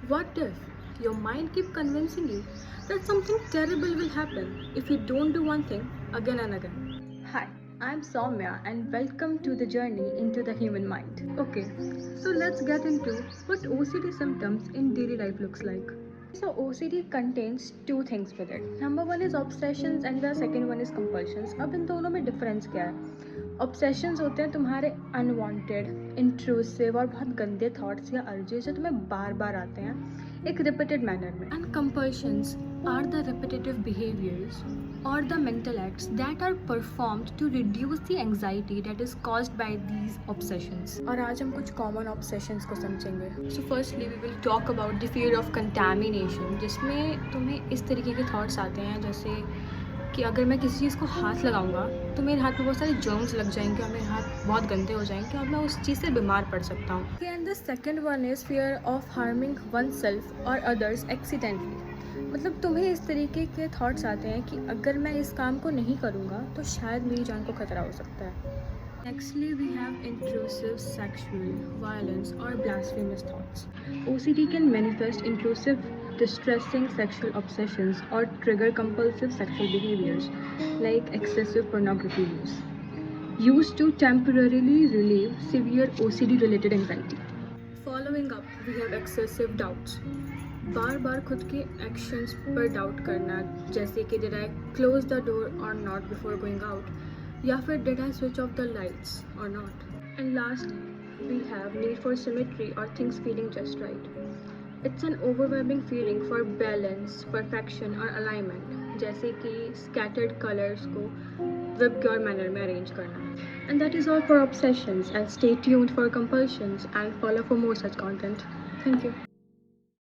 What if your mind keep convincing you that something terrible will happen if you don't do one thing again and again? Hi, I'm Soumya and welcome to the journey into the human mind. Okay, so let's get into what OCD symptoms in daily life looks like. So OCD contains two things with it. Number one is obsessions and the second one is compulsions. अब इन दोनों में difference क्या है? Obsessions होते हैं तुम्हारे unwanted, intrusive और बहुत गंदे थॉट्स या अर्जेस जो तुम्हें बार बार आते हैं एक रिपीटेड मैनर में. And compulsions are the repetitive behaviours or the mental acts that are performed to reduce the anxiety that is caused by these obsessions. और आज हम कुछ common obsessions को समझेंगे. So firstly we will talk about the fear of contamination, जिसमें तुम्हें इस तरीके के thoughts आते हैं जैसे कि अगर मैं किसी चीज़ को हाथ लगाऊंगा तो मेरे हाथ में बहुत सारे जर्म्स लग जाएंगे और मेरे हाथ बहुत गंदे हो जाएंगे और मैं उस चीज़ से बीमार पड़ सकता हूँ. And the second one is fear of harming one self और अदर्स एक्सीडेंटली. मतलब तुम्हें इस तरीके के थॉट्स आते हैं कि अगर मैं इस काम को नहीं करूँगा तो शायद मेरी जान को खतरा हो सकता है. Nextly, we have intrusive sexual violence or blasphemous thoughts. OCD can manifest intrusive, distressing sexual obsessions or trigger compulsive sexual behaviors like excessive pornography use, used to temporarily relieve severe OCD-related anxiety. Following up, we have excessive doubts. बार बार खुद के actions पर doubt करना, जैसे कि did I close the door और not before going out, या फिर did I switch off the lights और not. And last we have need for symmetry और things feeling just right. It's an overwhelming feeling for balance, perfection और alignment, जैसे कि scattered colours को whipcore manner में arrange करना. And that is all for obsessions and stay tuned for compulsions and follow for more such content. Thank you.